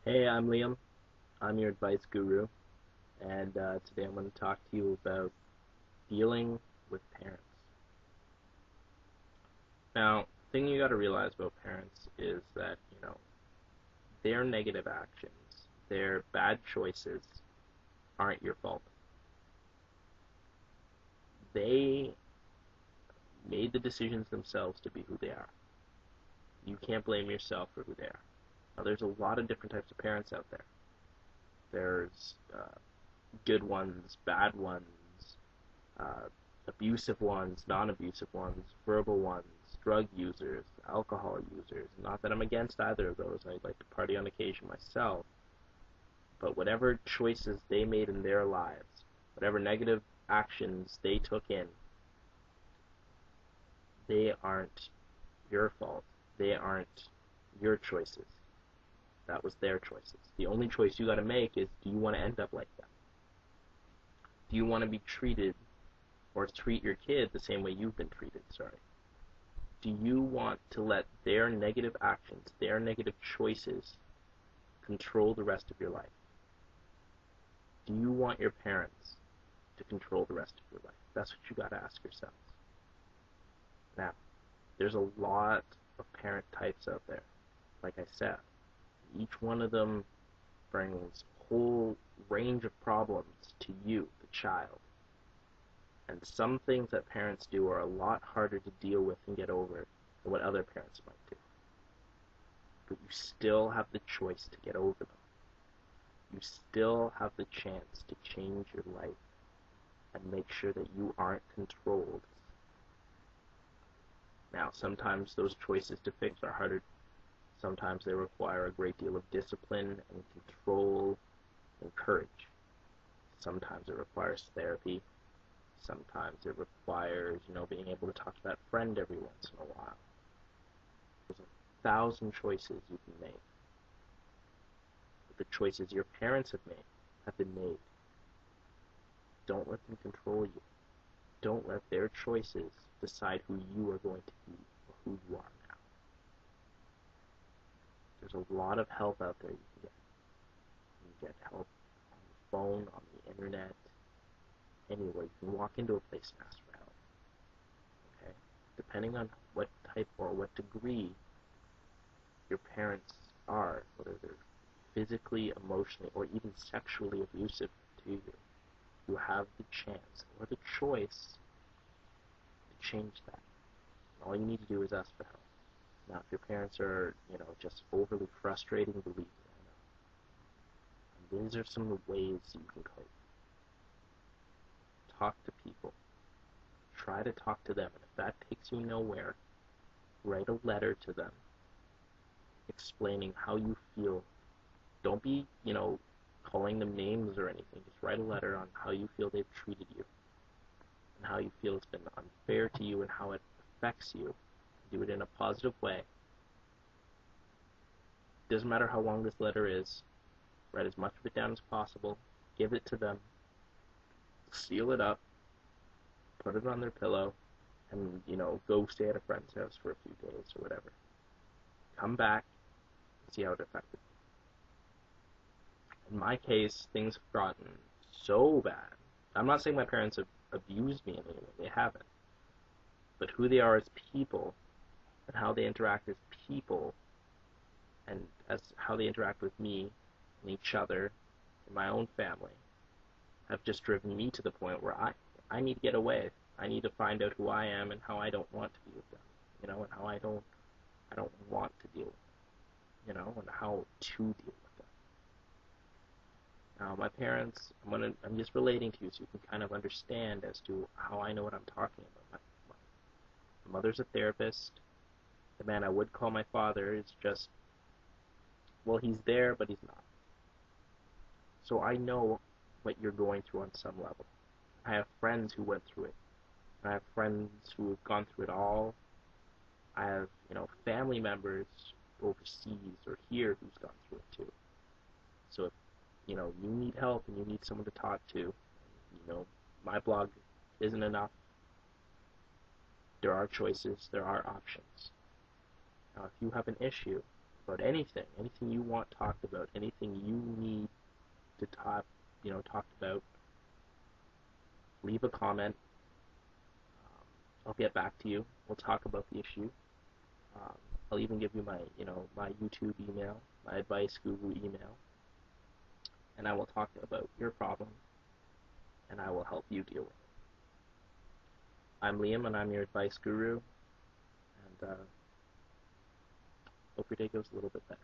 Hey, I'm Liam. I'm your advice guru, and today I'm going to talk to you about dealing with parents. Now, the thing you got to realize about parents is that, their negative actions, their bad choices aren't your fault. They made the decisions themselves to be who they are. You can't blame yourself for who they are. Now, there's a lot of different types of parents out there. There's good ones, bad ones, uh, abusive ones, non-abusive ones, verbal ones, drug users, alcohol users. Not that I'm against either of those. I like to party on occasion myself. But whatever choices they made in their lives, whatever negative actions they took in, they aren't your fault. They aren't your choices. That was their choices. The only choice you got to make is, do you want to end up like them? Do you want to be treated or treat your kid the same way you've been treated? Sorry. Do you want to let their negative actions, their negative choices, control the rest of your life? Do you want your parents to control the rest of your life? That's what you got to ask yourselves. Now, there's a lot of parent types out there. Like I said, each one of them brings a whole range of problems to you, the child. And some things that parents do are a lot harder to deal with and get over than what other parents might do. But you still have the choice to get over them. You still have the chance to change your life and make sure that you aren't controlled. Now, sometimes those choices to fix are harder. Sometimes they require a great deal of discipline and control and courage. Sometimes it requires therapy. Sometimes it requires, being able to talk to that friend every once in a while. There's 1,000 choices you can make. But the choices your parents have been made. Don't let them control you. Don't let their choices decide who you are going to be or who you are now. There's a lot of help out there you can get. You can get help on the phone, on the internet, anywhere. You can walk into a place and ask for help. Okay? Depending on what type or what degree your parents are, whether they're physically, emotionally, or even sexually abusive to you, you have the chance or the choice to change that. And all you need to do is ask for help. Now, if your parents are, just overly frustrating, believe me, I know. And these are some of the ways you can cope. Talk to people. Try to talk to them. And if that takes you nowhere, write a letter to them explaining how you feel. Don't be, calling them names or anything. Just write a letter on how you feel they've treated you and how you feel it's been unfair to you and how it affects you. Do it in a positive way. Doesn't matter how long this letter is. Write as much of it down as possible. Give it to them. Seal it up. Put it on their pillow. And, go stay at a friend's house for a few days or whatever. Come back and see how it affected you. In my case, things have gotten so bad. I'm not saying my parents have abused me in any way. They haven't. But who they are as people and how they interact as people and as how they interact with me and each other and my own family have just driven me to the point where I need to get away. I need to find out who I am and how I don't want to be with them, and how I don't want to deal with them, and how to deal with them. Now, my parents, I'm just relating to you so you can kind of understand as to how I know what I'm talking about. My mother's a therapist. The man I would call my father is just, well, he's there, but he's not. So I know what you're going through on some level. I have friends who went through it. I have friends who have gone through it all. I have, family members overseas or here who's gone through it too. So if, you need help and you need someone to talk to, my blog isn't enough. There are choices, there are options. Now, if you have an issue, about anything you want talked about, anything you need to talked about, leave a comment. I'll get back to you. We'll talk about the issue. I'll even give you my YouTube email, my advice guru email, and I will talk about your problem, and I will help you deal with it. I'm Liam, and I'm your advice guru, and hope your day goes a little bit better.